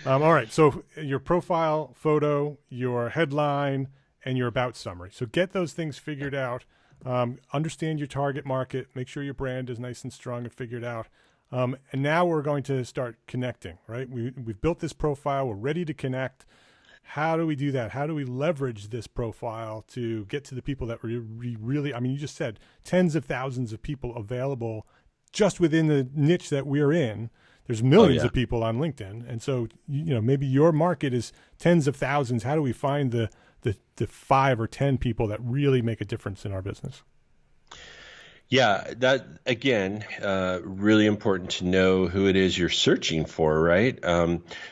All right. So your profile photo, your headline, and your about summary. So get those things figured out. Understand your target market. Make sure your brand is nice and strong and figured out. And now we're going to start connecting, right? We've built this profile. We're ready to connect. How do we do that? How do we leverage this profile to get to the people that we really, I mean, you just said tens of thousands of people available just within the niche that we're in. There's millions of people on LinkedIn. And so, maybe your market is tens of thousands. How do we find the 5 or 10 people that really make a difference in our business? Yeah, that, again, really important to know who it is you're searching for, right?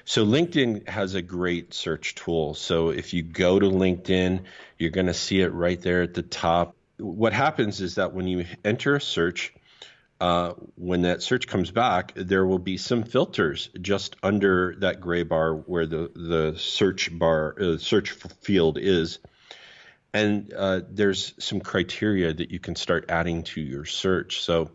So LinkedIn has a great search tool. So if you go to LinkedIn, you're going to see it right there at the top. What happens is that when you enter a search, when that search comes back, there will be some filters just under that gray bar where the search field is. And there's some criteria that you can start adding to your search. So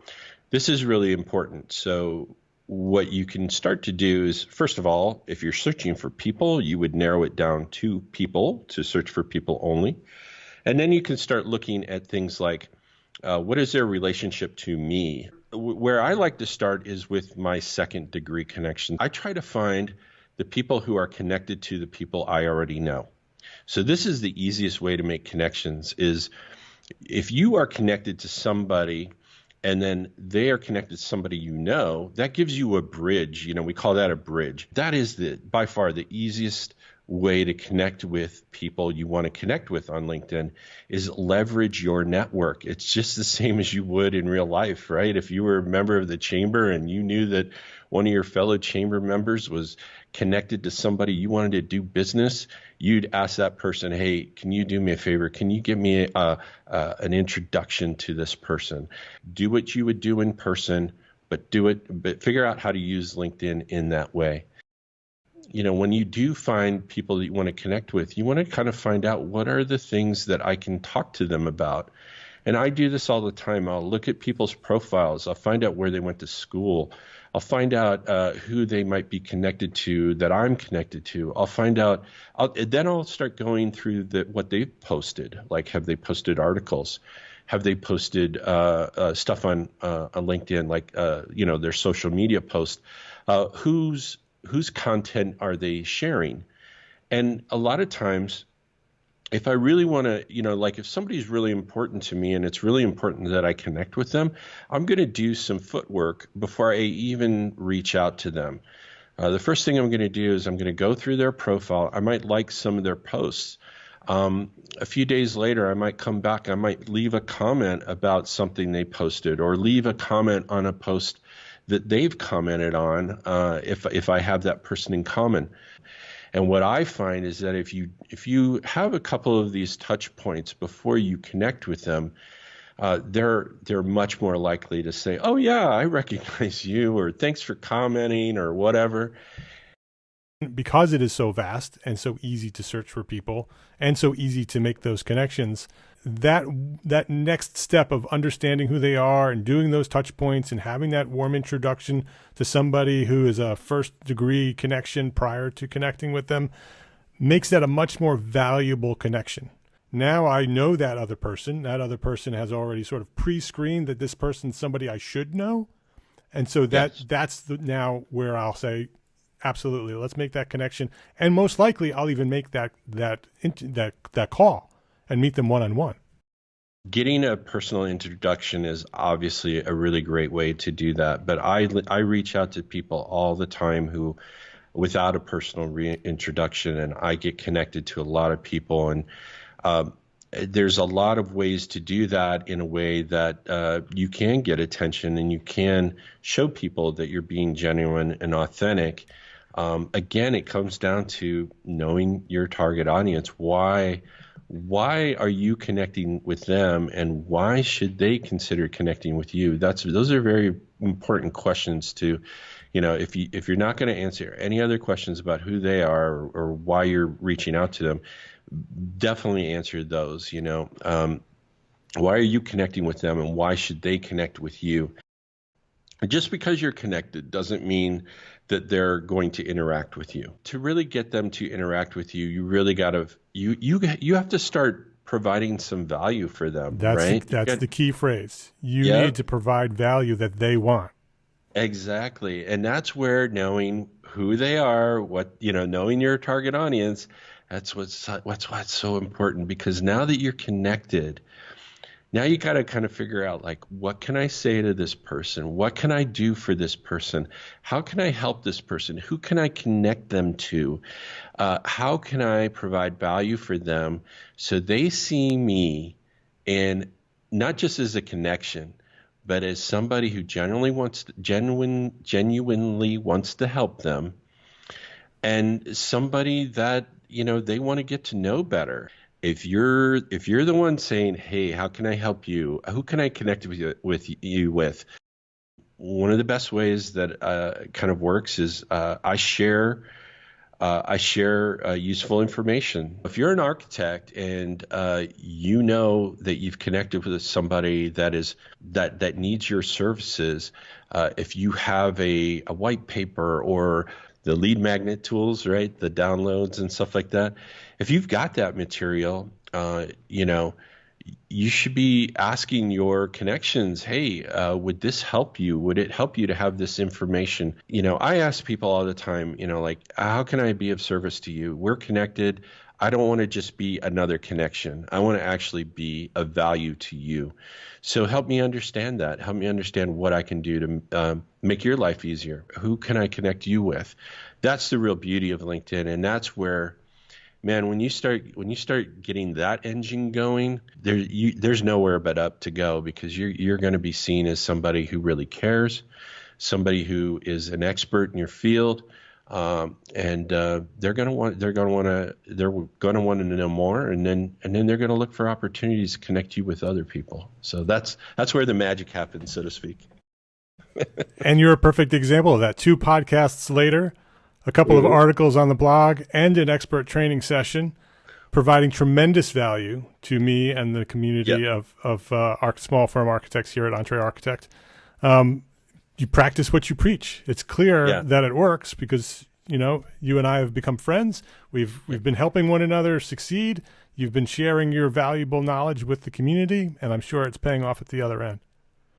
this is really important. So what you can start to do is, first of all, if you're searching for people, you would narrow it down to people, to search for people only. And then you can start looking at things like, what is their relationship to me? Where I like to start is with my second degree connection. I try to find the people who are connected to the people I already know. So this is the easiest way to make connections is if you are connected to somebody and then they are connected to somebody you know, that gives you a bridge. We call that a bridge. That is by far the easiest way to connect with people you want to connect with on LinkedIn is leverage your network. It's just the same as you would in real life, right? If you were a member of the chamber and you knew that one of your fellow chamber members was connected to somebody you wanted to do business, you'd ask that person, hey, can you do me a favor? Can you give me an introduction to this person? Do what you would do in person, but figure out how to use LinkedIn in that way. When you do find people that you want to connect with, you want to kind of find out what are the things that I can talk to them about. And I do this all the time. I'll look at people's profiles. I'll find out where they went to school. I'll find out who they might be connected to that I'm connected to. I'll find out. Then I'll start going through what they've posted. Like, have they posted articles? Have they posted stuff on LinkedIn, like their social media posts? Whose content are they sharing? And a lot of times, if I really want to, like if somebody's really important to me and it's really important that I connect with them, I'm going to do some footwork before I even reach out to them. The first thing I'm going to do is I'm going to go through their profile. I might like some of their posts. A few days later, I might come back. I might leave a comment about something they posted or leave a comment on a post that they've commented on if I have that person in common. And what I find is that if you have a couple of these touch points before you connect with them, they're much more likely to say, oh yeah, I recognize you, or thanks for commenting, or whatever. Because it is so vast and so easy to search for people and so easy to make those connections, that next step of understanding who they are and doing those touch points and having that warm introduction to somebody who is a first degree connection prior to connecting with them makes that a much more valuable connection. Now I know that other person has already sort of pre-screened that this person's somebody I should know. And so that's now where I'll say, absolutely, let's make that connection. And most likely I'll even make that call and meet them one-on-one. Getting a personal introduction is obviously a really great way to do that. But I reach out to people all the time who, without a personal reintroduction, and I get connected to a lot of people. And there's a lot of ways to do that in a way that you can get attention and you can show people that you're being genuine and authentic. Again, it comes down to knowing your target audience. Why are you connecting with them, and why should they consider connecting with you? Those are very important questions to, if you're not going to answer any other questions about who they are or why you're reaching out to them, definitely answer those. Why are you connecting with them, and why should they connect with you? Just because you're connected doesn't mean that they're going to interact with you. To really get them to interact with you, you really got to you have to start providing some value for them, right? That's the key phrase. You Yeah, need to provide value that they want. exactly. And that's where knowing who they are, knowing your target audience, that's what's so important, because now that you're connected, now you got to kind of figure out, like, what can I say to this person? What can I do for this person? How can I help this person? Who can I connect them to? How can I provide value for them so they see me, and not just as a connection, but as somebody who genuinely wants to help them, and somebody that they want to get to know better. If you're the one saying, "Hey, how can I help you? Who can I connect with?" One of the best ways that kind of works is I share useful information. If you're an architect and you know that you've connected with somebody that needs your services, if you have a white paper or the lead magnet tools, right, the downloads and stuff like that, if you've got that material, you should be asking your connections, "Hey, would this help you? Would it help you to have this information?" I ask people all the time, like, "How can I be of service to you? We're connected. I don't want to just be another connection. I want to actually be of value to you. So help me understand that. Help me understand what I can do to make your life easier. Who can I connect you with?" That's the real beauty of LinkedIn, and that's where, man, when you start getting that engine going, there's nowhere but up to go, because you're going to be seen as somebody who really cares, somebody who is an expert in your field, and they're going to want to know more, and then they're going to look for opportunities to connect you with other people. So that's where the magic happens, so to speak. And you're a perfect example of that. 2 podcasts later, a couple of articles on the blog, and an expert training session, providing tremendous value to me and the community of small firm architects here at EntreArchitect. You practice what you preach. It's clear that it works, because you and I have become friends. We've been helping one another succeed. You've been sharing your valuable knowledge with the community, and I'm sure it's paying off at the other end.